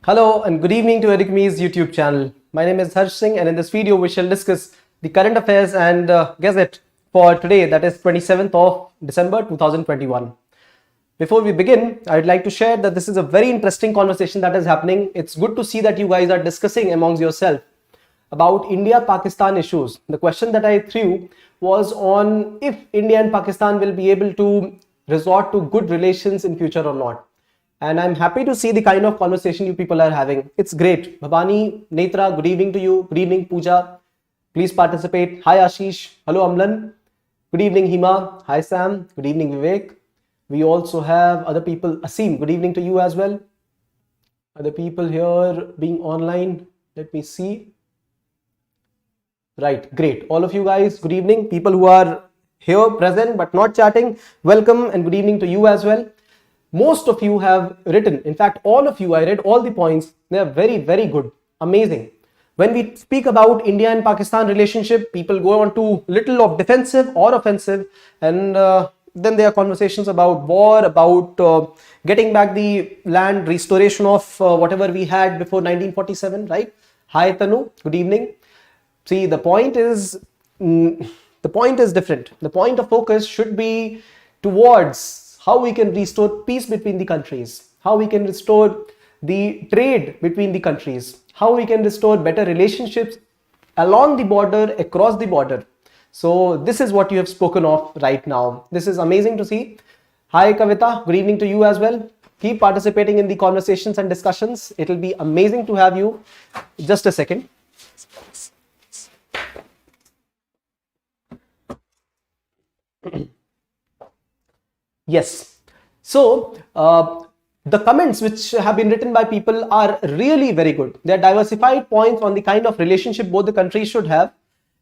Hello and good evening to Edukemy's YouTube channel. My name is Harsh Singh and in this video we shall discuss the current affairs and gazette for today, that is 27th of December 2021. Before we begin, I would like to share that this is a very interesting conversation that is happening. It's good to see that you guys are discussing amongst yourself about India-Pakistan issues. The question that I threw was on if India and Pakistan will be able to resort to good relations in future or not. And I'm happy to see the kind of conversation you people are having. It's great. Bhabani, Netra, good evening to you. Good evening, Pooja. Please participate. Hi, Ashish. Hello, Amlan. Good evening, Hima. Hi, Sam. Good evening, Vivek. We also have other people. Asim, good evening to you as well. Other people here being online. Let me see. Right, great. All of you guys, good evening. People who are here present but not chatting, welcome and good evening to you as well. Most of you have written, in fact, all of you, I read all the points. They are very, very good. Amazing. When we speak about India and Pakistan relationship, people go on to little of defensive or offensive, and then there are conversations about war, about getting back the land, restoration of whatever we had before 1947, right? Hi, Tanu. Good evening. See, the point is different. The point of focus should be towards how we can restore peace between the countries, how we can restore the trade between the countries, how we can restore better relationships along the border, across the border. So this is what you have spoken of right now. This is amazing to see. Hi Kavita, good evening to you as well. Keep participating in the conversations and discussions. It will be amazing to have you. Just a second. Yes. So the comments which have been written by people are really very good. They are diversified points on the kind of relationship both the countries should have.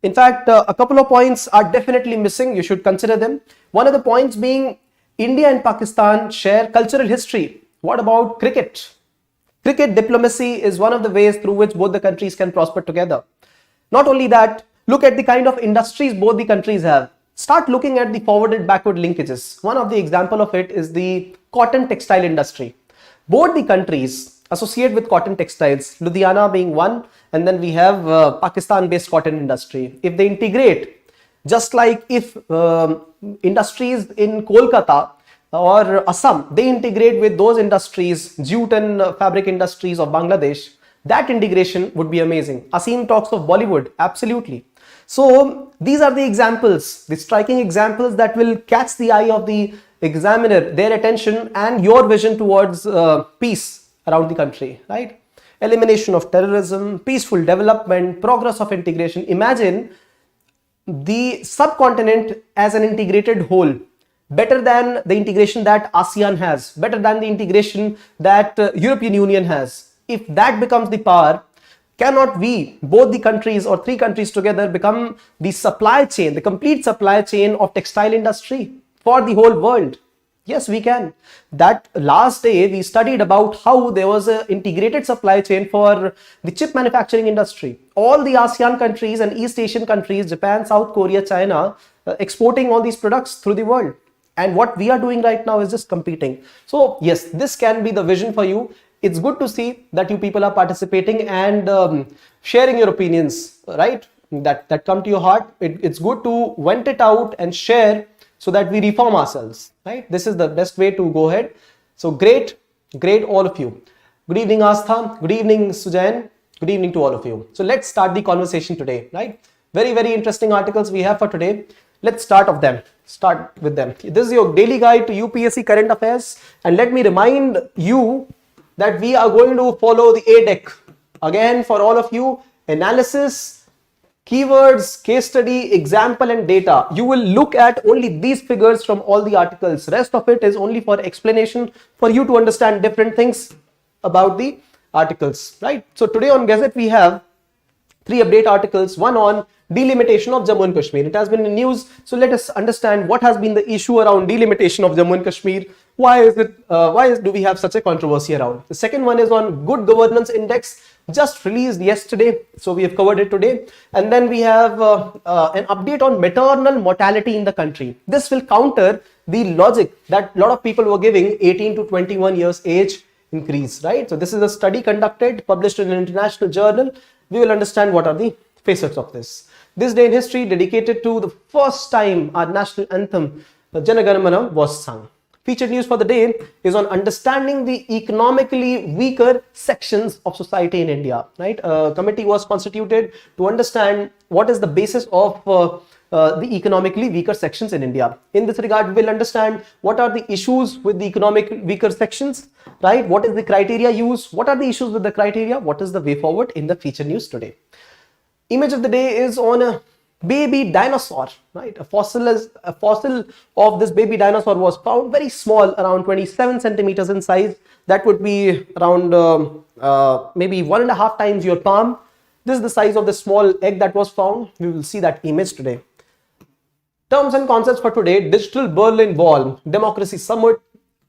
In fact, a couple of points are definitely missing. You should consider them. One of the points being India and Pakistan share cultural history. What about cricket? Cricket diplomacy is one of the ways through which both the countries can prosper together. Not only that, look at the kind of industries both the countries have. Start looking at the forwarded backward linkages. One of the example of it is the cotton textile industry. Both the countries associate with cotton textiles, Ludhiana being one, and then we have Pakistan based cotton industry. If they integrate, just like if industries in Kolkata or Assam, they integrate with those industries, jute and fabric industries of Bangladesh, that integration would be amazing. Asim talks of Bollywood, absolutely. So these are the examples, the striking examples that will catch the eye of the examiner, their attention and your vision towards peace around the country, right? Elimination of terrorism, peaceful development, progress of integration. Imagine the subcontinent as an integrated whole, better than the integration that ASEAN has, better than the integration that European Union has. If that becomes the power, cannot we, both the countries or three countries together, become the supply chain, the complete supply chain of textile industry for the whole world? Yes, we can. That last day we studied about how there was an integrated supply chain for the chip manufacturing industry. All the ASEAN countries and East Asian countries, Japan, South Korea, China, exporting all these products through the world. And what we are doing right now is just competing. So yes, this can be the vision for you. It's good to see that you people are participating and sharing your opinions, right? That come to your heart. It's good to vent it out and share so that we reform ourselves, right? This is the best way to go ahead. So great, all of you. Good evening, Astha. Good evening, Sujan. Good evening to all of you. So let's start the conversation today, right? Very, very interesting articles we have for today. Let's start with them. This is your daily guide to UPSC current affairs. And let me remind you that we are going to follow the ADEC. Again, for all of you, analysis, keywords, case study, example and data. You will look at only these figures from all the articles. Rest of it is only for explanation, for you to understand different things about the articles, right? So today on Gazette, we have 3 update articles, one on delimitation of Jammu and Kashmir. It has been in news, so let us understand what has been the issue around delimitation of Jammu and Kashmir. Why do we have such a controversy around? The second one is on Good Governance Index, just released yesterday, so we have covered it today. And then we have an update on maternal mortality in the country. This will counter the logic that a lot of people were giving 18 to 21 years age increase, right? So this is a study conducted, published in an international journal. We will understand what are the facets of this. This day in history dedicated to the first time our national anthem, Jana Gana Mana, was sung. Featured news for the day is on understanding the economically weaker sections of society in India, right? A committee was constituted to understand what is the basis of the economically weaker sections in India. In this regard, we will understand what are the issues with the economic weaker sections, right? What is the criteria used? What are the issues with the criteria? What is the way forward in the feature news today? Image of the day is on a baby dinosaur, right? A fossil of this baby dinosaur was found, very small, around 27 centimeters in size. That would be around maybe 1.5 times your palm. This is the size of the small egg that was found. We will see that image today. Terms and concepts for today: Digital Berlin Wall, Democracy Summit,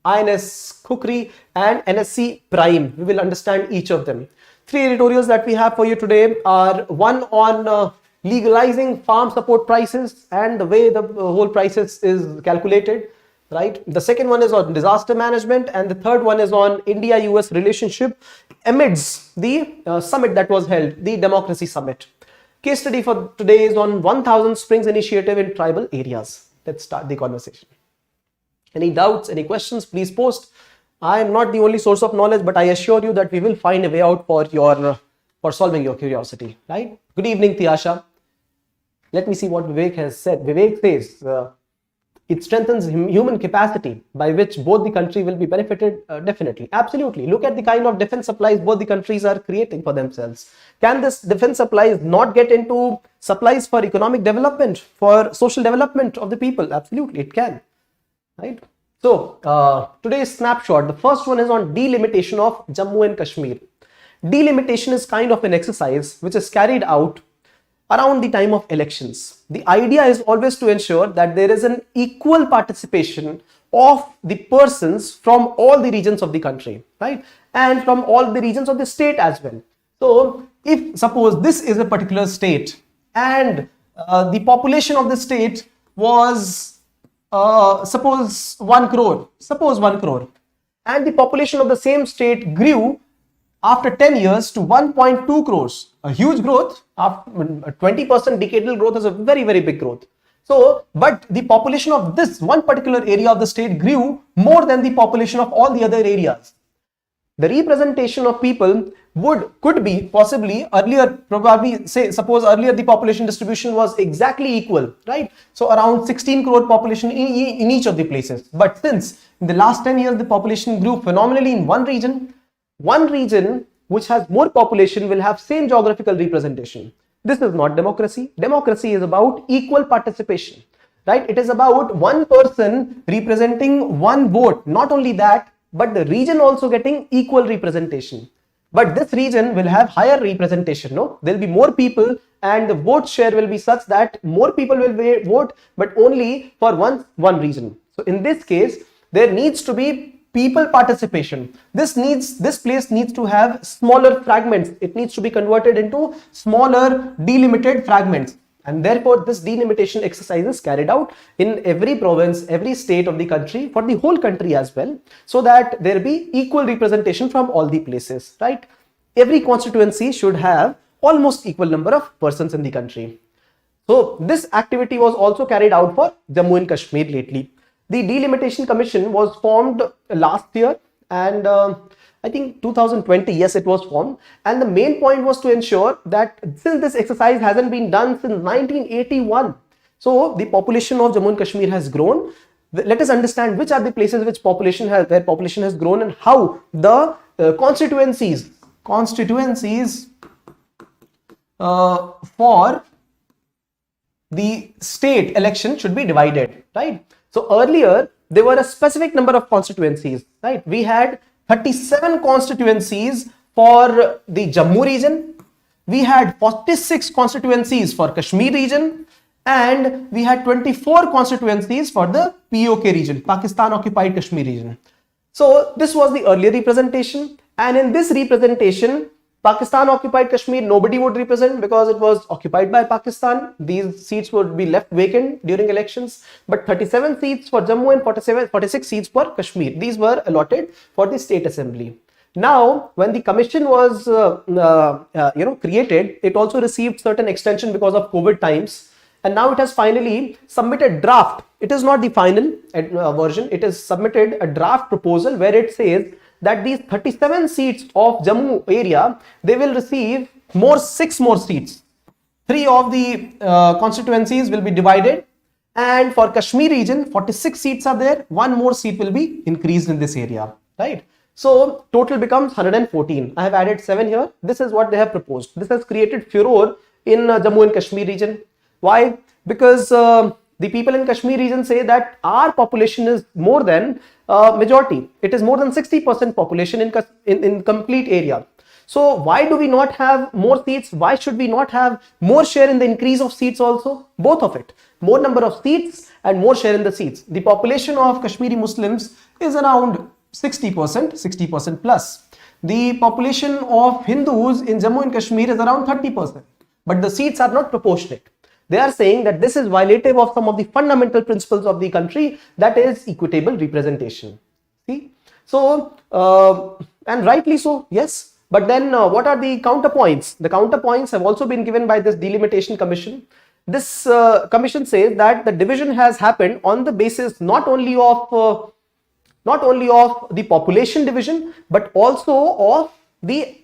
INS Khukri, and NSE Prime. We will understand each of them. 3 editorials that we have for you today are one on legalizing farm support prices and the way the whole prices is calculated, right? The second one is on disaster management, and the third one is on India-US relationship amidst the summit that was held, the Democracy Summit. Case study for today is on 1000 Springs initiative in tribal areas. Let's start the conversation. Any doubts, any questions, please post. I am not the only source of knowledge, but I assure you that we will find a way out for solving your curiosity, right? Good evening, Tiyasha. Let me see what Vivek has said. Vivek says, it strengthens human capacity by which both the country will be benefited. Definitely, absolutely. Look at the kind of defense supplies both the countries are creating for themselves. Can this defense supplies not get into supplies for economic development, for social development of the people? Absolutely, it can, right? So today's snapshot, the first one is on delimitation of Jammu and Kashmir. Delimitation is kind of an exercise which is carried out around the time of elections. The idea is always to ensure that there is an equal participation of the persons from all the regions of the country, right? And from all the regions of the state as well. So if suppose this is a particular state and the population of the state was suppose 1 crore, and the population of the same state grew after 10 years to 1.2 crores, a huge growth. 20% decadal growth is a very, very big growth. So, but the population of this one particular area of the state grew more than the population of all the other areas. The representation of people could be possibly earlier, probably say, suppose earlier the population distribution was exactly equal, right? So around 16 crore population in each of the places. But since in the last 10 years the population grew phenomenally in one region which has more population will have same geographical representation. This is not democracy. Democracy is about equal participation, right? It is about one person representing one vote. Not only that, but the region also getting equal representation. But this region will have higher representation, no? There will be more people and the vote share will be such that more people will vote, but only for one region. So in this case, there needs to be people participation. This place needs to have smaller fragments. It needs to be converted into smaller delimited fragments. And therefore, this delimitation exercise is carried out in every province, every state of the country, for the whole country as well, so that there be equal representation from all the places, right? Every constituency should have almost equal number of persons in the country. So this activity was also carried out for Jammu and Kashmir lately. The Delimitation Commission was formed last year, and I think 2020, yes, it was formed. And the main point was to ensure that since this exercise hasn't been done since 1981, so the population of Jammu and Kashmir has grown. Let us understand which are the places where population has grown and how the constituencies for the state election should be divided, right? So earlier there were a specific number of constituencies, right? We had 37 constituencies for the Jammu region, we had 46 constituencies for Kashmir region, and we had 24 constituencies for the POK region, Pakistan Occupied Kashmir region. So this was the earlier representation, and in this representation, Pakistan Occupied Kashmir nobody would represent because it was occupied by Pakistan. These seats would be left vacant during elections, but 37 seats for Jammu and 46 seats for Kashmir. These were allotted for the state assembly. Now, when the commission was created, it also received certain extension because of COVID times, and now it has finally submitted draft. It is not the final version. It is submitted a draft proposal where it says that these 37 seats of Jammu area, they will receive 6 more seats. 3 of the constituencies will be divided, and for Kashmir region 46 seats are there. 1 more seat will be increased in this area, right? So total becomes 114. I have added 7 here. This is what they have proposed. This has created furor in Jammu and Kashmir region. Why? Because the people in Kashmir region say that our population is more than majority. It is more than 60% population in complete area. So why do we not have more seats? Why should we not have more share in the increase of seats also? Both of it. More number of seats and more share in the seats. The population of Kashmiri Muslims is around 60% plus. The population of Hindus in Jammu and Kashmir is around 30%. But the seats are not proportionate. They are saying that this is violative of some of the fundamental principles of the country, that is equitable representation. See? So, and rightly so, yes. But then what are the counterpoints? The counterpoints have also been given by this Delimitation Commission. This commission says that the division has happened on the basis not only of the population division, but also of the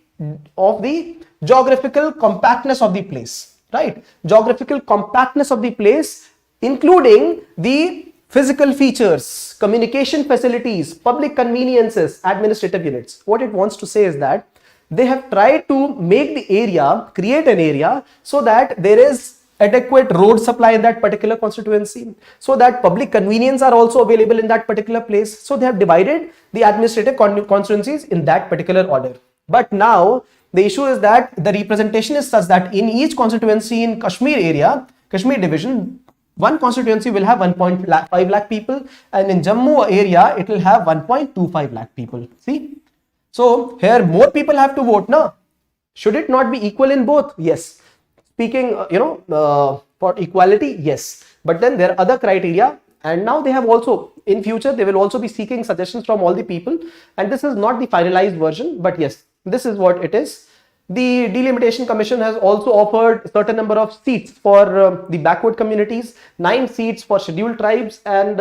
geographical compactness of the place, right? Geographical compactness of the place, including the physical features, communication facilities, public conveniences, administrative units. What it wants to say is that they have tried to make the area, create an area so that there is adequate road supply in that particular constituency, so that public convenience are also available in that particular place. So they have divided the administrative constituencies in that particular order. But now the issue is that the representation is such that in each constituency in Kashmir area, Kashmir division, one constituency will have 1.5 lakh people, and in Jammu area it will have 1.25 lakh people. See? So here more people have to vote now. Should it not be equal in both? Yes. Speaking, for equality, yes. But then there are other criteria, and now they have also, in future, they will also be seeking suggestions from all the people. And this is not the finalized version, but yes, this is what it is. The Delimitation Commission has also offered a certain number of seats for the backward communities, 9 seats for scheduled tribes, and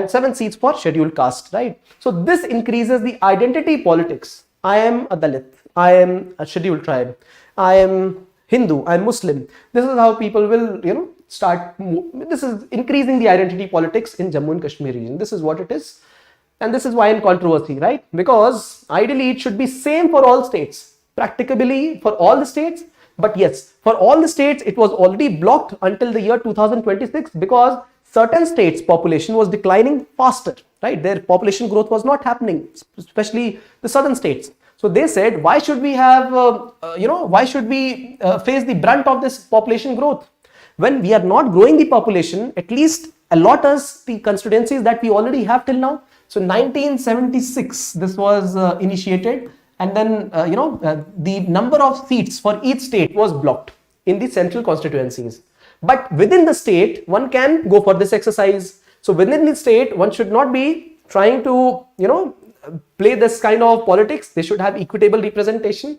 7 seats for scheduled caste, right? So this increases the identity politics. I am a Dalit, I am a scheduled tribe, I am Hindu, I am Muslim. This is how people will, this is increasing the identity politics in Jammu and Kashmir region. This is what it is. And this is why in controversy, right? Because ideally it should be same for all states, practically for all the states. But yes, for all the states, it was already blocked until the year 2026 because certain states' population was declining faster, right? Their population growth was not happening, especially the southern states. So they said, why should we have, why should we face the brunt of this population growth? When we are not growing the population, at least allot us the constituencies that we already have till now. So 1976, this was initiated, and then, the number of seats for each state was blocked in the central constituencies. But within the state, one can go for this exercise. So within the state, one should not be trying to, play this kind of politics. They should have equitable representation.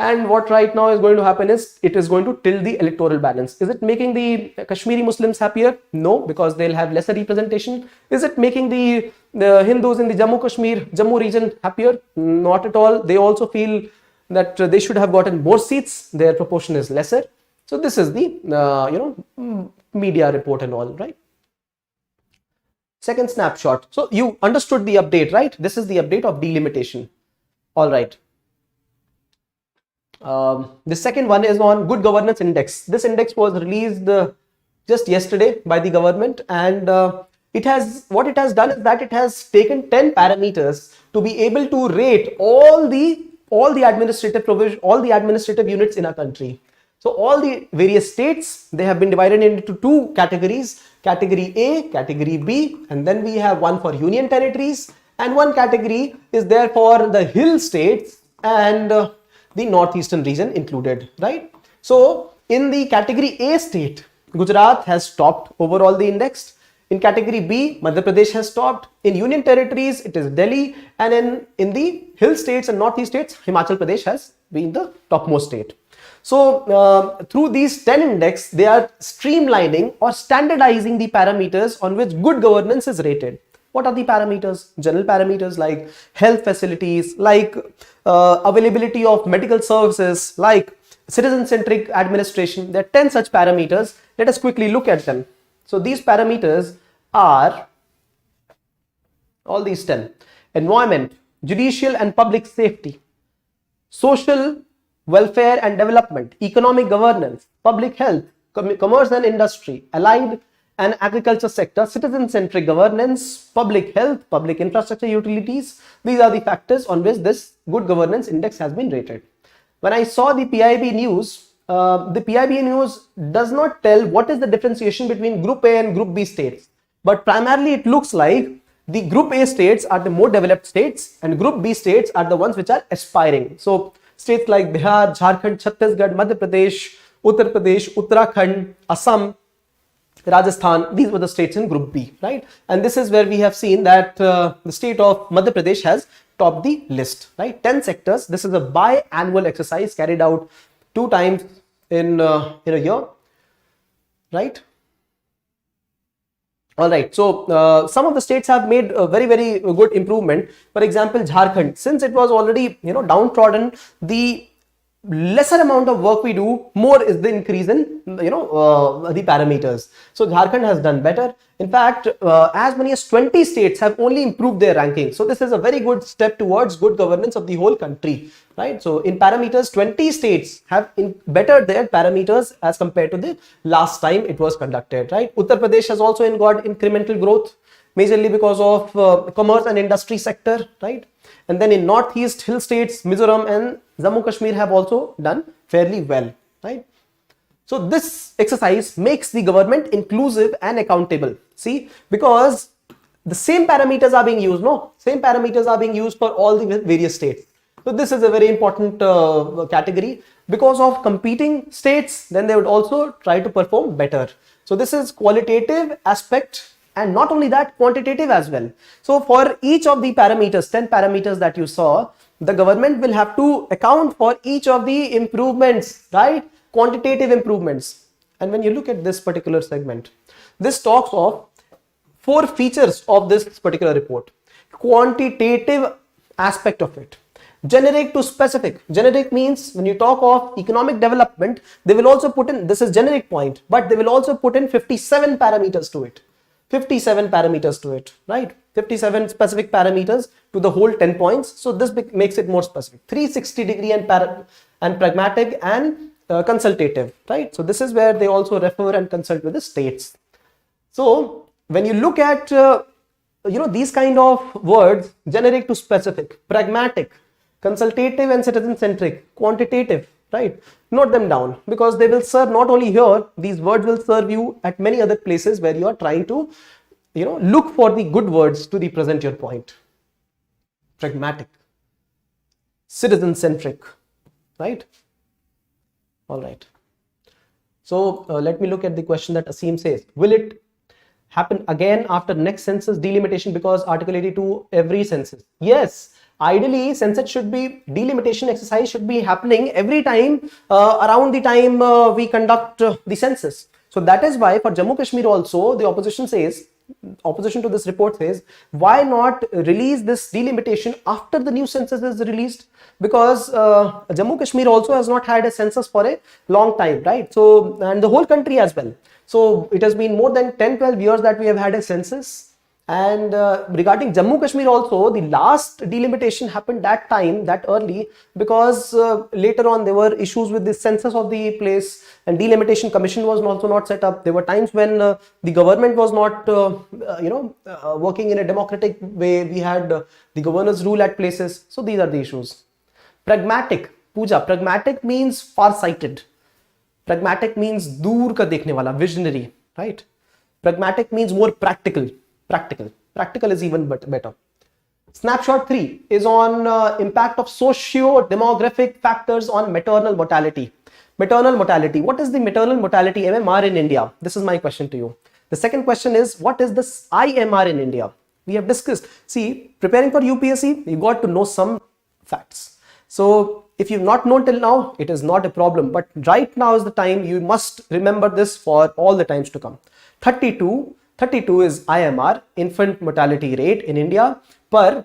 And what right now is going to happen is it is going to tilt the electoral balance. Is it making the Kashmiri Muslims happier? No, because they'll have lesser representation. Is it making the Hindus in the Jammu region happier? Not at all. They also feel that they should have gotten more seats. Their proportion is lesser. So this is the media report and all, right? Second snapshot. So you understood the update, right? This is the update of delimitation. All right. The second one is on Good Governance Index. This index was released just yesterday by the government, and what it has done is that it has taken 10 parameters to be able to rate all the administrative units in our country. So all the various states, they have been divided into 2 categories, category A, category B, and then we have one for union territories, and one category is there for the hill states and the northeastern region included, right? So in the category A state, Gujarat has topped overall the index. In category B, Madhya Pradesh has topped. In union territories, it is Delhi, and in the hill states and northeast states, Himachal Pradesh has been the topmost state. So through these 10 index, they are streamlining or standardizing the parameters on which good governance is rated. What are the parameters? General parameters like health facilities, like availability of medical services, like citizen-centric administration. There are 10 such parameters. Let us quickly look at them. So these parameters are all these 10. Environment, judicial and public safety, social welfare and development, economic governance, public health, commerce and industry, allied and agriculture sector, citizen-centric governance, public health, public infrastructure utilities. These are the factors on which this good governance index has been rated. When I saw the PIB news does not tell what is the differentiation between Group A and Group B states. But primarily it looks like the Group A states are the more developed states and Group B states are the ones which are aspiring. So states like Bihar, Jharkhand, Chhattisgarh, Madhya Pradesh, Uttar Pradesh, Uttarakhand, Assam, Rajasthan, these were the states in Group B, right? And this is where we have seen that the state of Madhya Pradesh has topped the list, right? 10 sectors. This is a biannual exercise carried out 2 times in a year, right? All right, so some of the states have made a very good improvement. For example, Jharkhand, since it was already downtrodden, the lesser amount of work we do, more is the increase in the parameters. So Jharkhand has done better. In fact, as many as 20 states have only improved their ranking. So this is a very good step towards good governance of the whole country, right? So in parameters, 20 states have bettered their parameters as compared to the last time it was conducted, right? Uttar Pradesh has also got incremental growth, majorly because of commerce and industry sector, right? And then in northeast hill states, Mizoram and Jammu Kashmir have also done fairly well, right? So this exercise makes the government inclusive and accountable. See, because the same parameters are being used, same parameters are being used for all the various states. So this is a very important category. Because of competing states, then they would also try to perform better. So this is qualitative aspect, and not only that, quantitative as well. So for each of the parameters, 10 parameters that you saw, the government will have to account for each of the improvements, right? Quantitative improvements. And when you look at this particular segment, this talks of 4 features of this particular report. Quantitative aspect of it. Generic to specific. Generic means when you talk of economic development, they will also put in, this is generic point, but they will also put in 57 parameters to it. 57 parameters to it, right? 57 specific parameters to the whole 10 points. So this makes it more specific. 360-degree and pragmatic and consultative, right? So this is where they also refer and consult with the states. So when you look at these kind of words, generic to specific, pragmatic, consultative and citizen-centric, quantitative, right? Note them down, because they will serve not only here, these words will serve you at many other places where you are trying to look for the good words to represent your point. Pragmatic, citizen-centric, right? All right. So let me look at the question that Asim says. Will it happen again after next census delimitation, because Article 82 every census? Yes. Ideally, census should be, delimitation exercise should be happening every time around the time we conduct the census. So that is why for Jammu Kashmir also, the opposition to this report says, why not release this delimitation after the new census is released? Because Jammu Kashmir also has not had a census for a long time, right? So, and the whole country as well. So it has been more than 10-12 years that we have had a census. And regarding Jammu Kashmir also, the last delimitation happened that time, that early, because later on there were issues with the census of the place, and delimitation commission was also not set up. There were times when the government was not working in a democratic way. We had the governor's rule at places. So these are the issues. Pragmatic, Pooja, pragmatic means far-sighted. Pragmatic means dur ka dekhne wala, visionary, right? Pragmatic means more practical. Practical is even better. Snapshot 3 is on impact of socio-demographic factors on maternal mortality. Maternal mortality. What is the maternal mortality MMR in India? This is my question to you. The second question is, what is this IMR in India? We have discussed. See, preparing for UPSC, you got to know some facts. So if you've not known till now, it is not a problem. But right now is the time you must remember this for all the times to come. 32 is IMR, infant mortality rate in India per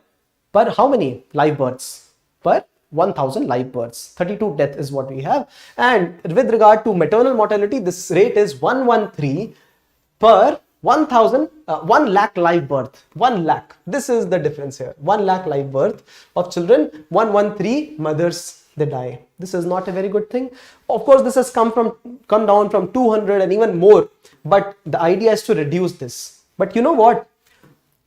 how many live births? Per 1000 live births. 32 death is what we have. And with regard to maternal mortality, this rate is 113 per 1 lakh live birth. 1 lakh. This is the difference here. 1 lakh live birth of children, 113 mothers, they die. This is not a very good thing. Of course, this has come down from 200 and even more. But the idea is to reduce this. But you know what?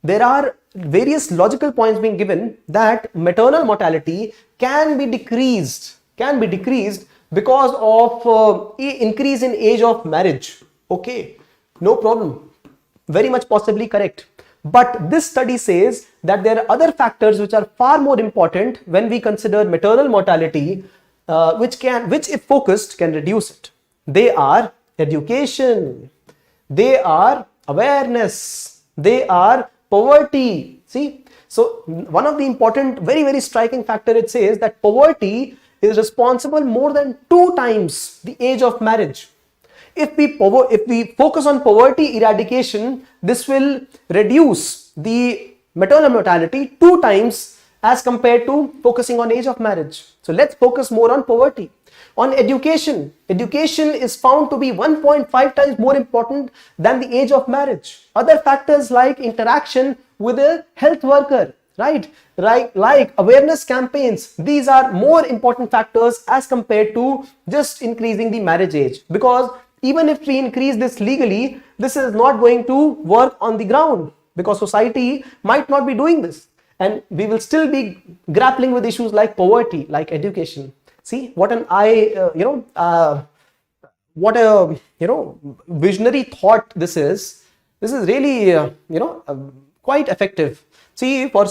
There are various logical points being given that maternal mortality can be decreased because of increase in age of marriage. Okay, no problem. Very much possibly correct. But this study says that there are other factors which are far more important when we consider maternal mortality, which if focused can reduce it. They are education, they are awareness, they are poverty. See, so one of the important, very, very striking factor, it says that poverty is responsible more than 2 times the age of marriage. If we focus on poverty eradication, this will reduce the maternal mortality 2 times as compared to focusing on age of marriage. So let's focus more on poverty. On education, education is found to be 1.5 times more important than the age of marriage. Other factors like interaction with a health worker, right? Like awareness campaigns, these are more important factors as compared to just increasing the marriage age. Because even if we increase this legally, this is not going to work on the ground because society might not be doing this. And we will still be grappling with issues like poverty, like education. See, what a visionary thought this is. This is really, quite effective. See, for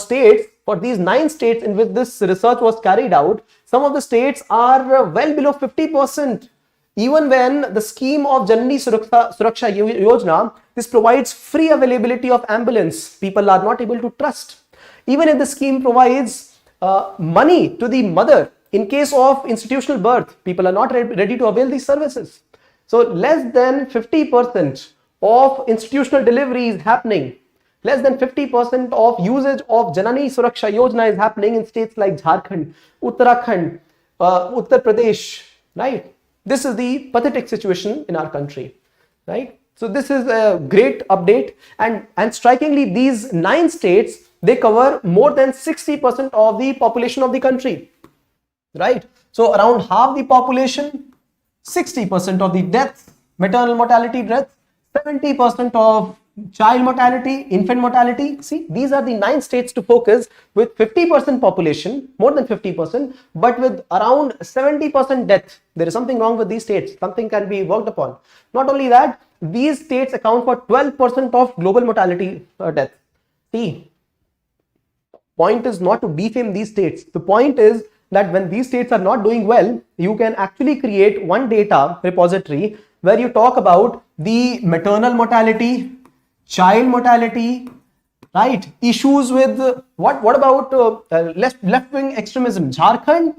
these 9 states in which this research was carried out, some of the states are well below 50%. Even when the scheme of Janani Suraksha Yojana, this provides free availability of ambulance, people are not able to trust. Even if the scheme provides money to the mother in case of institutional birth, people are not ready to avail these services. So less than 50% of institutional delivery is happening. Less than 50% of usage of Janani Suraksha Yojana is happening in states like Jharkhand, Uttarakhand, Uttar Pradesh, right? This is the pathetic situation in our country, right? So this is a great update, and strikingly, these 9 states, they cover more than 60% of the population of the country, right? So around half the population, 60% of the deaths, maternal mortality deaths, 70% of child mortality, infant mortality. See, these are the 9 states to focus with 50% population, more than 50%, but with around 70% death. There is something wrong with these states. Something can be worked upon. Not only that, these states account for 12% of global mortality death. See, point is not to defame these states. The point is that when these states are not doing well, you can actually create one data repository where you talk about the maternal mortality, child mortality, right? Issues with what about left-wing extremism? Jharkhand,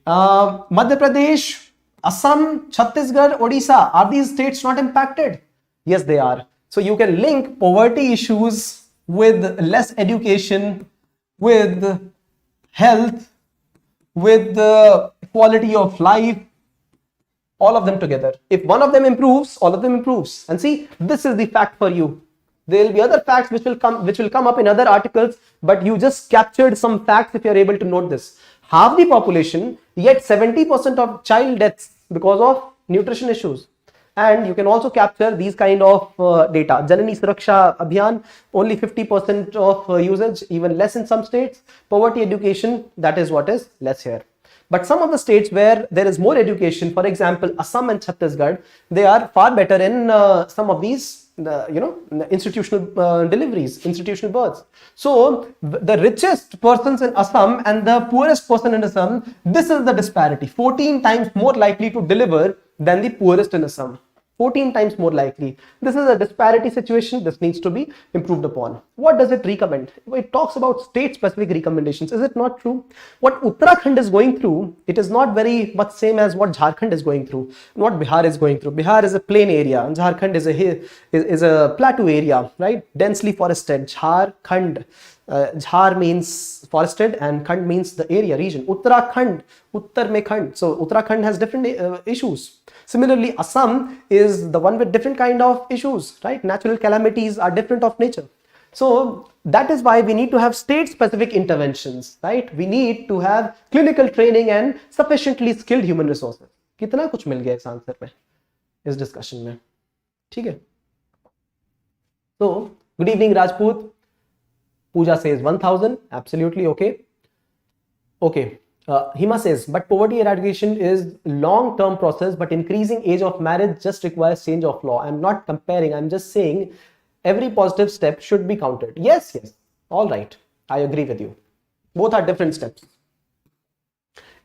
Madhya Pradesh, Assam, Chhattisgarh, Odisha, are these states not impacted? Yes, they are. So you can link poverty issues with less education, with health, with the quality of life, all of them together. If one of them improves, all of them improves. And see, this is the fact for you. There will be other facts which will come up in other articles, but you just captured some facts if you are able to note this. Half the population, yet 70% of child deaths because of nutrition issues. And you can also capture these kind of data. Janani Suraksha Abhiyan, only 50% of usage, even less in some states. Poverty education, that is what is less here. But some of the states where there is more education, for example, Assam and Chhattisgarh, they are far better in some of these, institutional deliveries, institutional births. So the richest persons in Assam and the poorest person in Assam, this is the disparity. 14 times more likely to deliver than the poorest in Assam. 14 times more likely. This is a disparity situation. This needs to be improved upon. What does it recommend? It talks about state-specific recommendations. Is it not true? What Uttarakhand is going through, it is not very much same as what Jharkhand is going through, what Bihar is going through. Bihar is a plain area, and Jharkhand is a plateau area, right? Densely forested. Jharkhand. Jhar means forested and Khand means the area, region. Uttarakhand, Uttar mein Khand. So Uttarakhand has different issues. Similarly, Assam is the one with different kind of issues, right? Natural calamities are different of nature. So that is why we need to have state-specific interventions, right? We need to have clinical training and sufficiently skilled human resources. कितना कुछ मिल गया इस answer में, इस discussion में, ठीक है? So, good evening, Rajput. Pooja says 1000, absolutely okay. Okay. Hima says, but poverty eradication is long-term process, but increasing age of marriage just requires change of law. I'm not comparing, I'm just saying every positive step should be counted. Yes, all right, I agree with you. Both are different steps.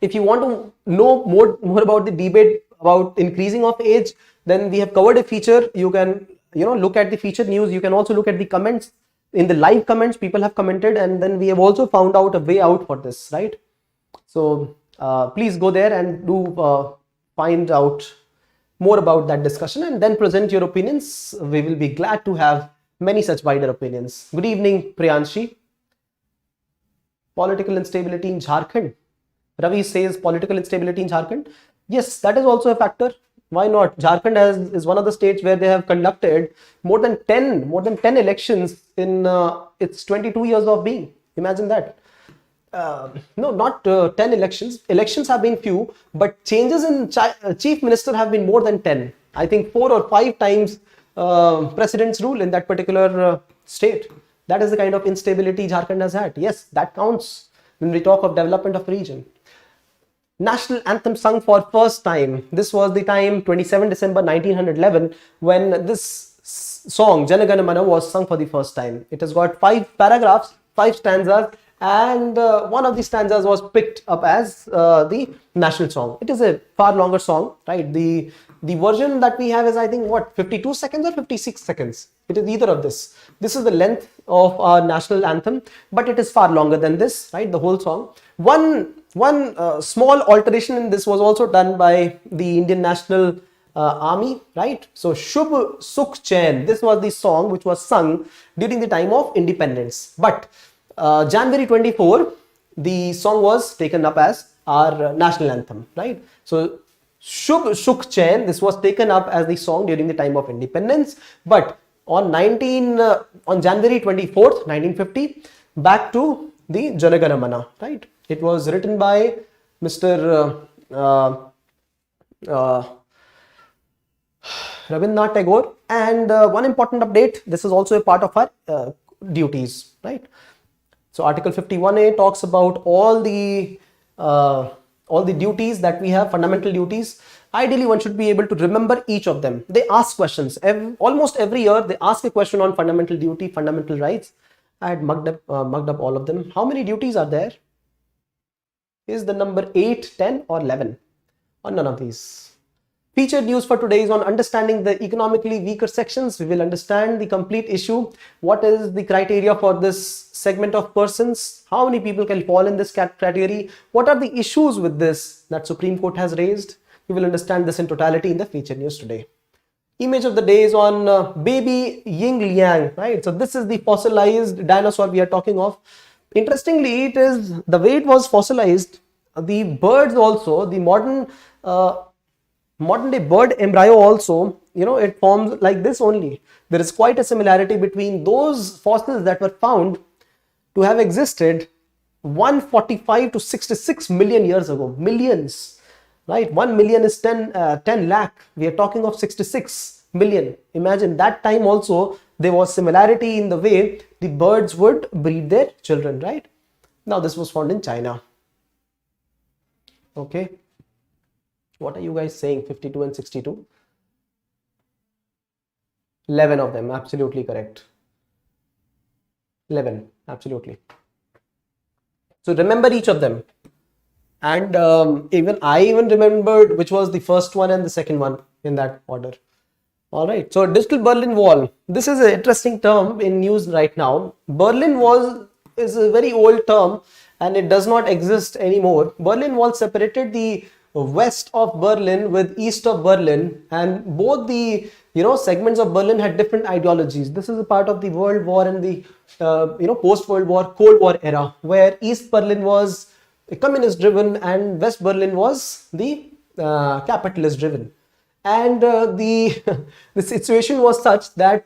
If you want to know more about the debate about increasing of age, then we have covered a feature. You can look at the feature news. You can also look at the comments. In the live comments, people have commented, and then we have also found out a way out for this, right? So please go there and do find out more about that discussion and then present your opinions. We will be glad to have many such wider opinions. Good evening, Priyanshi. Political instability in Jharkhand. Ravi says political instability in Jharkhand. Yes, that is also a factor. Why not? Jharkhand is one of the states where they have conducted more than 10 elections in its 22 years of being. Imagine that. No, not 10 elections. Elections have been few, but changes in chief minister have been more than 10. I think 4 or 5 times president's rule in that particular state. That is the kind of instability Jharkhand has had. Yes, that counts when we talk of development of region. National anthem sung for first time. This was the time 27 December 1911 when this song Jana Gana Mana was sung for the first time. It has got 5 paragraphs, 5 stanzas, and one of the stanzas was picked up as the national song. It is a far longer song, right? The version that we have is, I think, what, 52 seconds or 56 seconds. It is either of this. This is the length of our national anthem, but it is far longer than this, right? The whole song. One small alteration in this was also done by the Indian National Army, right? So Shubh Sukh Chain, this was the song which was sung during the time of independence. But January 24, the song was taken up as our national anthem, right? So Shubh Sukh Chain, this was taken up as the song during the time of independence. But on January 24th, 1950, back to the Jana Gana Mana, right? It was written by Mr. Rabindranath Tagore. And one important update, this is also a part of our duties, right? So Article 51A talks about all the duties that we have, fundamental duties. Ideally, one should be able to remember each of them. They ask questions. Almost every year, they ask a question on fundamental duty, fundamental rights. I had mugged up all of them. How many duties are there? Is the number 8, 10 or 11? Or none of these? Featured news for today is on understanding the economically weaker sections. We will understand the complete issue. What is the criteria for this segment of persons? How many people can fall in this category? What are the issues with this that Supreme Court has raised? We will understand this in totality in the featured news today. Image of the day is on baby Yingliang, right? So this is the fossilized dinosaur we are talking of. Interestingly, it is the way it was fossilized. The birds also, the modern day bird embryo also, it forms like this only. There is quite a similarity between those fossils that were found to have existed 145 to 66 million years ago. Millions, right? 1 million is 10 lakh. We are talking of 66 million. Imagine that time also there was similarity in the way the birds would breed their children, right? Now this was found in China. Okay. What are you guys saying? 52 and 62? 11 of them, absolutely correct. 11, absolutely. So remember each of them. And I even remembered which was the first one and the second one in that order. All right. So digital Berlin Wall. This is an interesting term in news right now. Berlin Wall is a very old term and it does not exist anymore. Berlin Wall separated the west of Berlin with east of Berlin, and both the segments of Berlin had different ideologies. This is a part of the World War and the post World War Cold War era, where East Berlin was communist driven and West Berlin was the capitalist driven. And the the situation was such that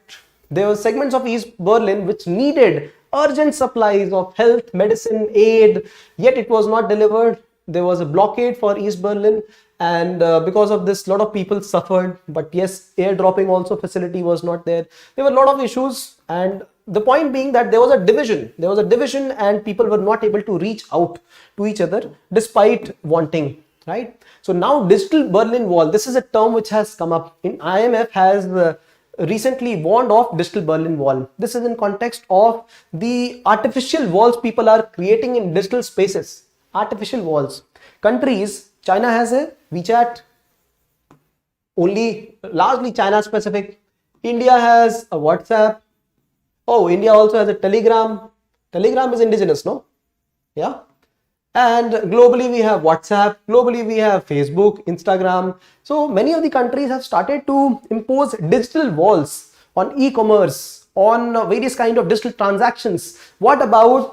there were segments of East Berlin which needed urgent supplies of health, medicine, aid, yet it was not delivered. There was a blockade for East Berlin, and because of this, a lot of people suffered. But yes, airdropping also facility was not there. There were a lot of issues, and the point being that there was a division. There was a division, and people were not able to reach out to each other despite wanting. Right. So now digital Berlin Wall. This is a term which has come up. In IMF has recently warned of digital Berlin Wall. This is in context of the artificial walls people are creating in digital spaces. Artificial walls. Countries, China has a WeChat, only largely China specific. India has a WhatsApp. Oh, India also has a Telegram. Telegram is indigenous, no? Yeah. And globally we have WhatsApp, globally we have Facebook, Instagram. So many of the countries have started to impose digital walls on e-commerce, on various kind of digital transactions. What about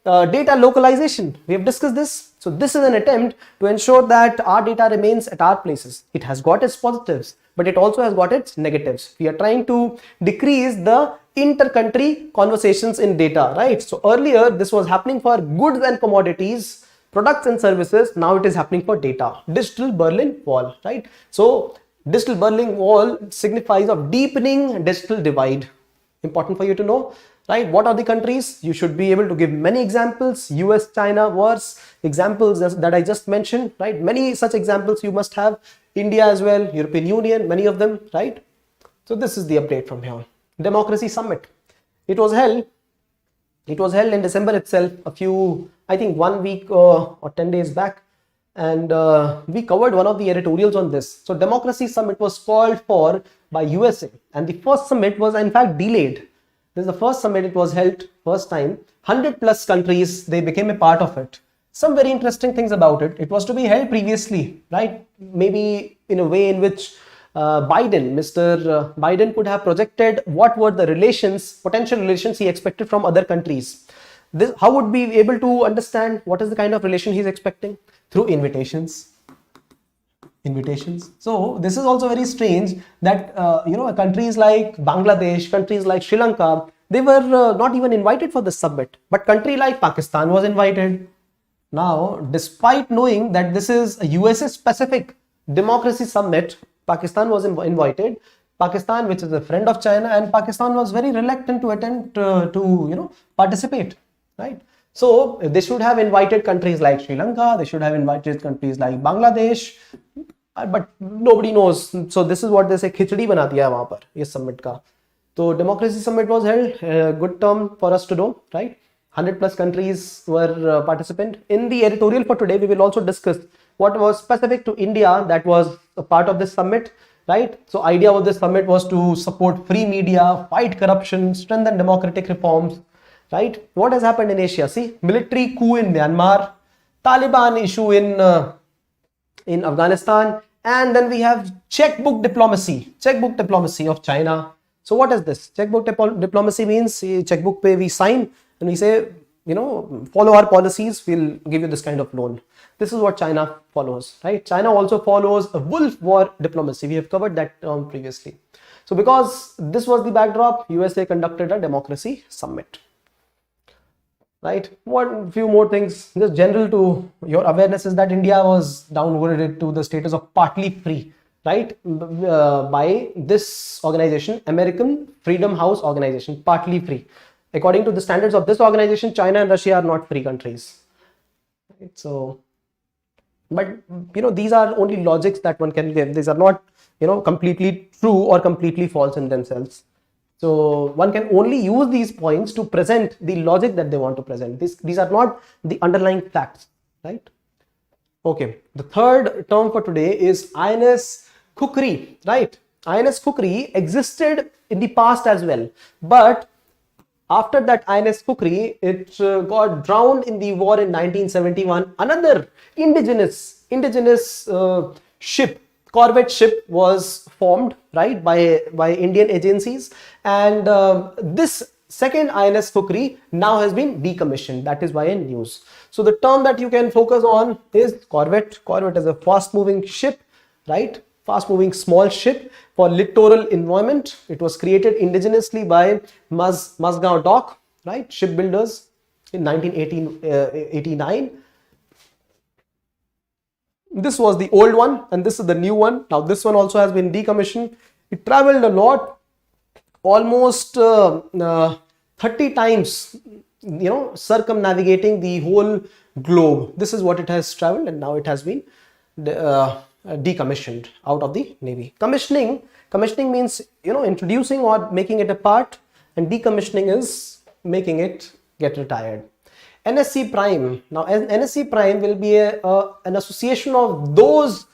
data localization? We have discussed this. So this is an attempt to ensure that our data remains at our places. It has got its positives, but it also has got its negatives. We are trying to decrease the inter-country conversations in data, right? So earlier this was happening for goods and commodities, products and services. Now it is happening for data. Digital Berlin Wall, right? So digital Berlin Wall signifies of deepening digital divide. Important for you to know, right? What are the countries? You should be able to give many examples. US, China, wars, examples that I just mentioned, right? Many such examples you must have. India as well, European Union, many of them, right? So this is the update from here. Democracy Summit. It was held in December itself, I think 1 week or 10 days back. And we covered one of the editorials on this. So Democracy Summit was called for by USA, and the first summit was in fact delayed. This is the first summit. It was held first time. 100 plus countries, they became a part of it. Some very interesting things about it. It was to be held previously, right? Maybe in a way in which Mr. Biden could have projected what were the potential relations he expected from other countries. How would we be able to understand what is the kind of relation he's expecting? Through invitations. So this is also very strange that countries like Bangladesh, countries like Sri Lanka, they were not even invited for the summit, but country like Pakistan was invited. Now, despite knowing that this is a USA specific democracy summit, Pakistan was invited. Pakistan, which is a friend of China, and Pakistan was very reluctant to attempt to participate, right? So they should have invited countries like Sri Lanka, they should have invited countries like Bangladesh, but nobody knows. So this is what they say, khichdi bana diya wahan par ye summit ka. So democracy summit was held, good term for us to know, right? 100 plus countries were participant. In the editorial for today, we will also discuss what was specific to India that was a part of this summit, right? So idea of this summit was to support free media, fight corruption, strengthen democratic reforms, right? What has happened in Asia? See, military coup in Myanmar, Taliban issue in Afghanistan, and then we have checkbook diplomacy of China. So what is this? Checkbook diplomacy means checkbook pe we sign and we say, follow our policies, we'll give you this kind of loan. This is what China follows, right? China also follows a wolf war diplomacy. We have covered that term previously. So because this was the backdrop, USA conducted a democracy summit, right? One few more things, just general to your awareness, is that India was downgraded to the status of partly free, right? By this organization, American Freedom House Organization, partly free. According to the standards of this organization, China and Russia are not free countries, right? So, but these are only logics that one can give. These are not completely true or completely false in themselves. So one can only use these points to present the logic that they want to present. These are not the underlying facts, right? Okay, the third term for today is INS Khukri, right? INS Khukri existed in the past as well, but after that INS Khukri, it got drowned in the war in 1971. Another indigenous ship, corvette ship, was formed, right, by Indian agencies, and this second INS Khukri now has been decommissioned. That is by news. So the term that you can focus on is corvette. Corvette is a fast-moving ship, right? Fast-moving small ship for littoral environment. It was created indigenously by Mazgaon Dock, right? Shipbuilders in 1989. This was the old one, and this is the new one. Now this one also has been decommissioned. It traveled a lot, almost 30 times, circumnavigating the whole globe. This is what it has traveled, and now it has been decommissioned out of the Navy. Commissioning means introducing or making it a part, and decommissioning is making it get retired. NSE Prime. Now NSE Prime will be an association of those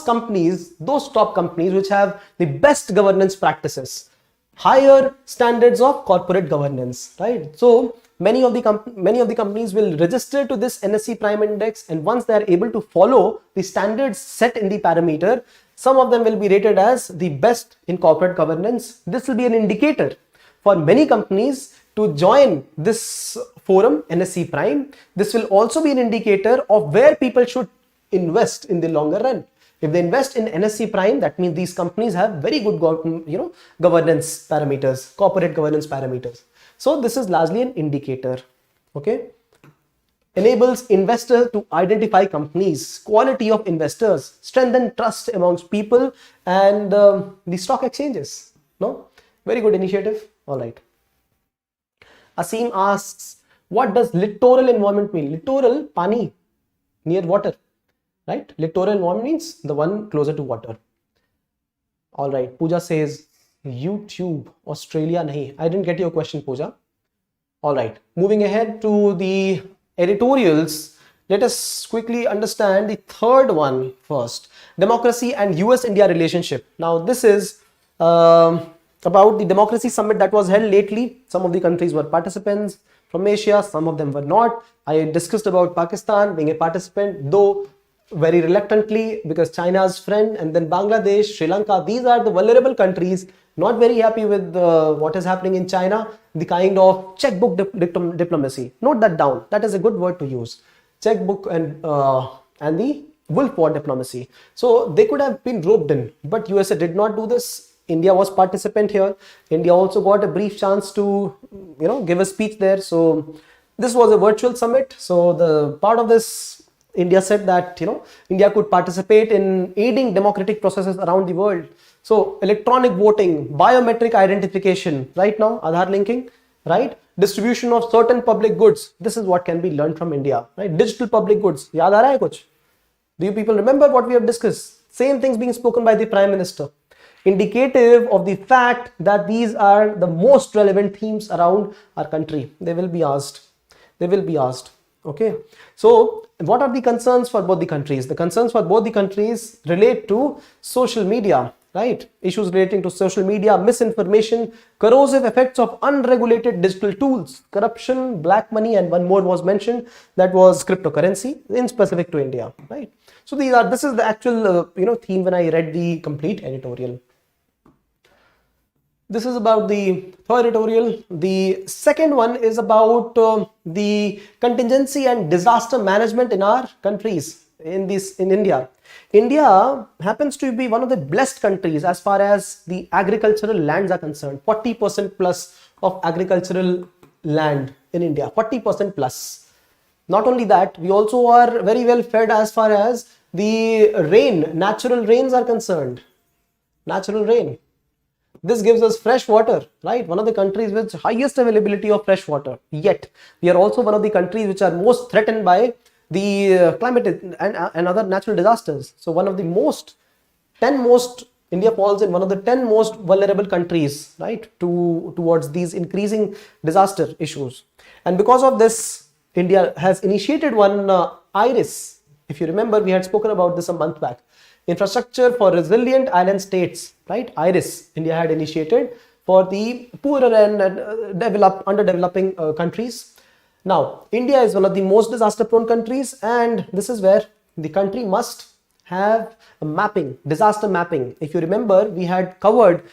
companies, those top companies which have the best governance practices, higher standards of corporate governance, right? So many of the companies will register to this NSE Prime Index, and once they are able to follow the standards set in the parameter, some of them will be rated as the best in corporate governance. This will be an indicator for many companies to join this forum, NSE Prime. This will also be an indicator of where people should invest in the longer run. If they invest in NSE Prime, that means these companies have very good governance parameters, corporate governance parameters. So this is largely an indicator. Okay, enables investors to identify companies, quality of investors, strengthen trust amongst people and the stock exchanges. No, very good initiative. All right. Asim asks, what does littoral environment mean? Littoral, pani, near water, right? Littoral environment means the one closer to water. All right. Pooja says, YouTube, Australia, nahi. I didn't get your question, Pooja. All right. Moving ahead to the editorials, let us quickly understand the third one first. Democracy and US-India relationship. Now, this is about the democracy summit that was held lately. Some of the countries were participants from Asia, some of them were not. I discussed about Pakistan being a participant, though very reluctantly because China's friend, and then Bangladesh, Sri Lanka. These are the vulnerable countries, not very happy with what is happening in China, the kind of checkbook diplomacy. Note that down. That is a good word to use. Checkbook and the wolf war diplomacy. So they could have been roped in, but USA did not do this. India was participant here. India also got a brief chance to, give a speech there. So this was a virtual summit. So the part of this, India said that, India could participate in aiding democratic processes around the world. So electronic voting, biometric identification, right now, Aadhaar linking, right? Distribution of certain public goods. This is what can be learned from India, right? Digital public goods. Yaad aa raha hai kuch? Do you people remember what we have discussed? Same things being spoken by the Prime Minister. Indicative of the fact that these are the most relevant themes around our country. They will be asked. Okay. So what are the concerns for both the countries? The concerns for both the countries relate to social media, right? Issues relating to social media, misinformation, corrosive effects of unregulated digital tools, corruption, black money, and one more was mentioned, that was cryptocurrency, in specific to India, right? So this is the actual theme when I read the complete editorial. This is about the third editorial. The second one is about the contingency and disaster management in our countries, in India. India happens to be one of the blessed countries as far as the agricultural lands are concerned. 40% plus of agricultural land in India, 40% plus. Not only that, we also are very well fed as far as the natural rains are concerned. Natural rain. This gives us fresh water, right? One of the countries with highest availability of fresh water. Yet, we are also one of the countries which are most threatened by the climate and other natural disasters. So one of the India falls in one of the 10 most vulnerable countries, right, towards these increasing disaster issues. And because of this, India has initiated one IRIS. If you remember, we had spoken about this a month back. infrastructure for resilient island states, right? IRIS, India had initiated for the poorer and underdeveloping countries. Now, India is one of the most disaster prone countries, and this is where the country must have a mapping, disaster mapping. If you remember, we had covered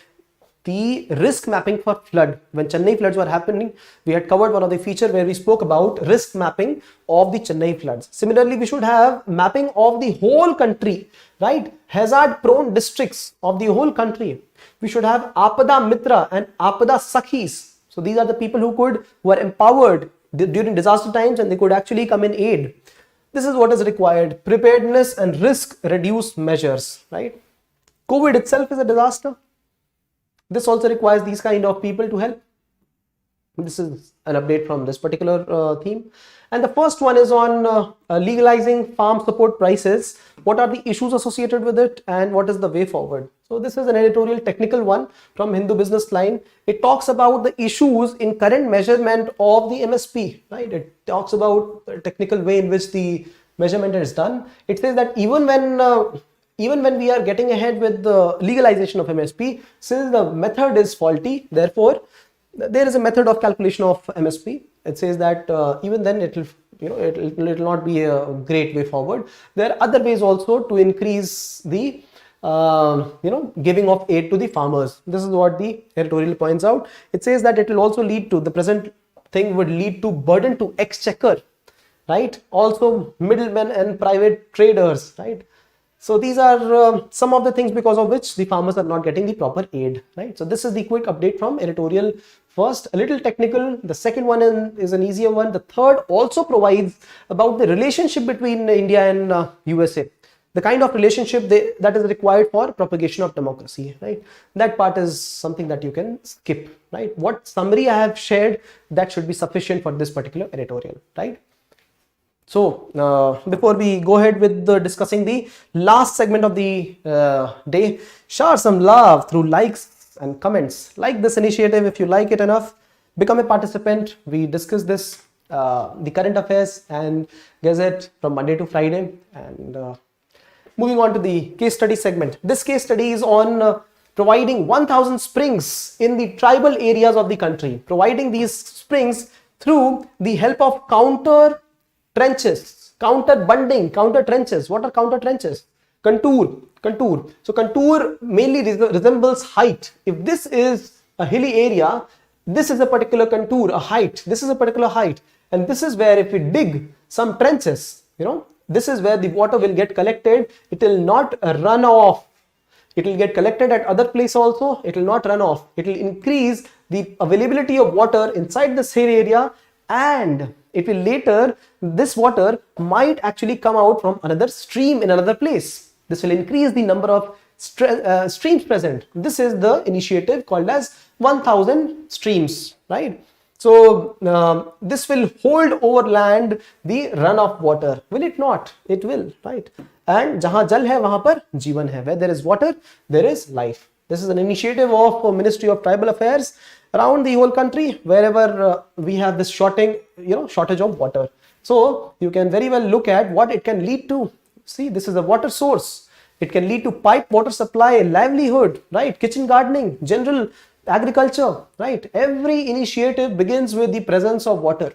the risk mapping for flood. When Chennai floods were happening, we had covered one of the feature where we spoke about risk mapping of the Chennai floods. Similarly, we should have mapping of the whole country, right? Hazard prone districts of the whole country. We should have Apada Mitra and Apada Sakhis. So these are the people who were empowered during disaster times, and they could actually come in aid. This is what is required: preparedness and risk reduced measures, right? COVID itself is a disaster. This also requires these kind of people to help. This is an update from this particular theme. And the first one is on legalizing farm support prices. What are the issues associated with it, and what is the way forward? So this is an editorial technical one from Hindu Business Line. It talks about the issues in current measurement of the MSP, right? It talks about the technical way in which the measurement is done. It says that even when we are getting ahead with the legalization of MSP, since the method is faulty, therefore there is a method of calculation of MSP. It says that even then it will not be a great way forward. There are other ways also to increase the giving of aid to the farmers. This is what the editorial points out. It says that it will also lead to, the present thing would lead to burden to exchequer, right? Also middlemen and private traders, right? So these are some of the things because of which the farmers are not getting the proper aid, right? So this is the quick update from editorial. First, a little technical. The second one is an easier one. The third also provides about the relationship between India and USA. The kind of relationship that is required for propagation of democracy, right? That part is something that you can skip, right? What summary I have shared, that should be sufficient for this particular editorial, right? So before we go ahead with discussing the last segment of the day, shower some love through likes and comments. Like this initiative if you like it enough. Become a participant. We discuss this, the current affairs and Gazette from Monday to Friday. And moving on to the case study segment. This case study is on providing 1,000 springs in the tribal areas of the country. Providing these springs through the help of counter trenches, counter bunding, counter trenches. What are counter trenches? Contour. So contour mainly resembles height. If this is a hilly area, this is a particular contour, a height. This is a particular height. And this is where if we dig some trenches, this is where the water will get collected. It will not run off. It will get collected at other place also. It will not run off. It will increase the availability of water inside this area, and it will later, this water might actually come out from another stream in another place. This will increase the number of streams present. This is the initiative called as 1,000 streams, right? So this will hold over land the run of water. Will it not? It will, right? And jahan jal hai, wahan par jeevan hai. Where there is water, there is life. This is an initiative of Ministry of Tribal Affairs around the whole country, wherever we have this shortage of water. So you can very well look at what it can lead to. See, this is a water source. It can lead to pipe water supply, livelihood, right? Kitchen gardening, general agriculture, right? Every initiative begins with the presence of water.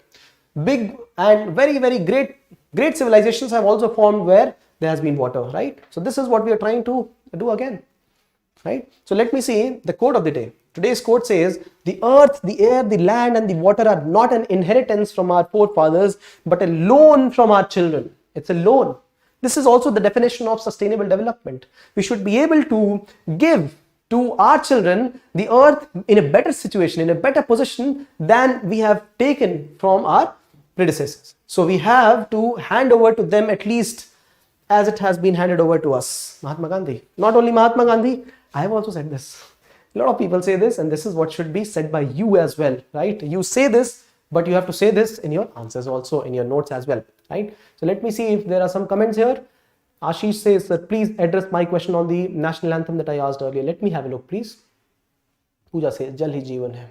Big and very, very great civilizations have also formed where there has been water, right? So this is what we are trying to do again, right? So let me see the quote of the day. Today's quote says, "The earth, the air, the land and the water are not an inheritance from our forefathers, but a loan from our children." It's a loan. This is also the definition of sustainable development. We should be able to give to our children the earth in a better situation, in a better position than we have taken from our predecessors. So we have to hand over to them at least as it has been handed over to us. Mahatma Gandhi. Not only Mahatma Gandhi, I have also said this. A lot of people say this, and this is what should be said by you as well, right? You say this, but you have to say this in your answers also, in your notes as well, right? So let me see if there are some comments here. Ashish says, "Sir, please address my question on the national anthem that I asked earlier." Let me have a look, please. Pooja says, "Jal hi jeevan hai."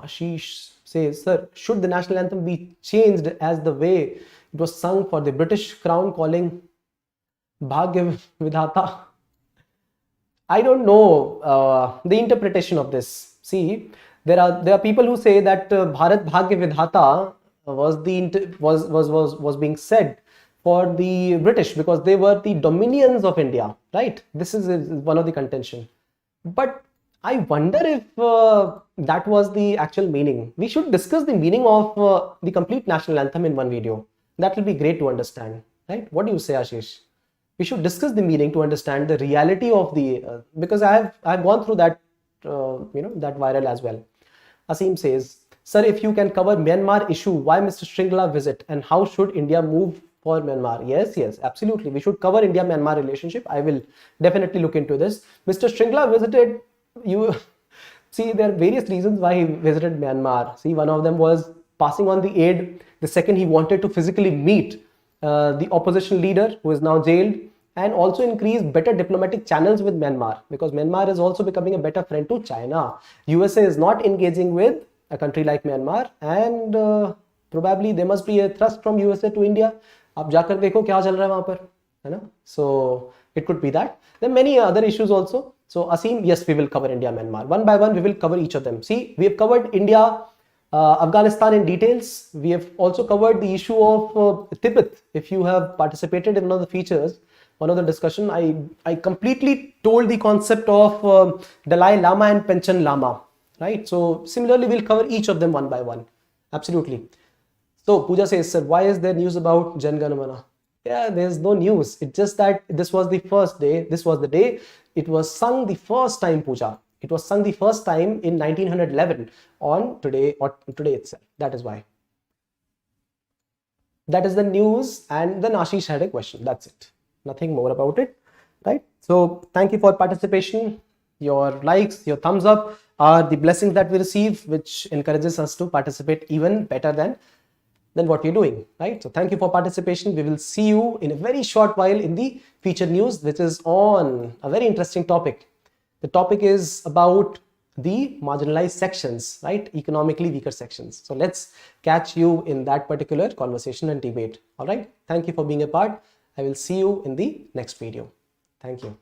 Ashish says, "Sir, should the national anthem be changed as the way it was sung for the British Crown, calling Bhagya Vidhata. I don't know the interpretation of this. See, there are people who say that Bharat Bhagya Vidhata was being said for the British because they were the dominions of India, right? This is one of the contention. But I wonder if that was the actual meaning. We should discuss the meaning of the complete national anthem in one video. That will be great to understand, right? What do you say, Ashish? We should discuss the meaning to understand the reality of the because I've gone through that that viral as well. Asim says, sir, if you can cover Myanmar issue, why Mr. Shringla visit and how should India move for Myanmar? Yes, absolutely. We should cover India-Myanmar relationship. I will definitely look into this. Mr. Shringla visited, you see, there are various reasons why he visited Myanmar. See, one of them was passing on the aid. The second, he wanted to physically meet the opposition leader who is now jailed, and also increase better diplomatic channels with Myanmar, because Myanmar is also becoming a better friend to China. USA is not engaging with a country like Myanmar, and probably there must be a thrust from USA to India. आप जाकर देखो क्या चल रहा है वहां पर, है ना? So it could be that. There are many other issues also. So Asim, yes, we will cover India, Myanmar. One by one, we will cover each of them. See, we have covered India, Afghanistan in details. We have also covered the issue of Tibet. If you have participated in one of the features, one of the discussion, I completely told the concept of Dalai Lama and Panchen Lama, right? So similarly, we'll cover each of them one by one. Absolutely. So Pooja says, sir, why is there news about Jan Gana Mana? Yeah, there's no news. It's just that this was the first day. This was the day it was sung the first time, Pooja. It was sung the first time in 1911 on today itself. That is why. That is the news. And then Ashish had a question. That's it. Nothing more about it, right? So thank you for participation. Your likes, your thumbs up are the blessings that we receive, which encourages us to participate even better than what we're doing, right? So thank you for participation. We will see you in a very short while in the feature news, which is on a very interesting topic. The topic is about the marginalized sections, right? Economically weaker sections. So let's catch you in that particular conversation and debate. All right. Thank you for being a part. I will see you in the next video. Thank you.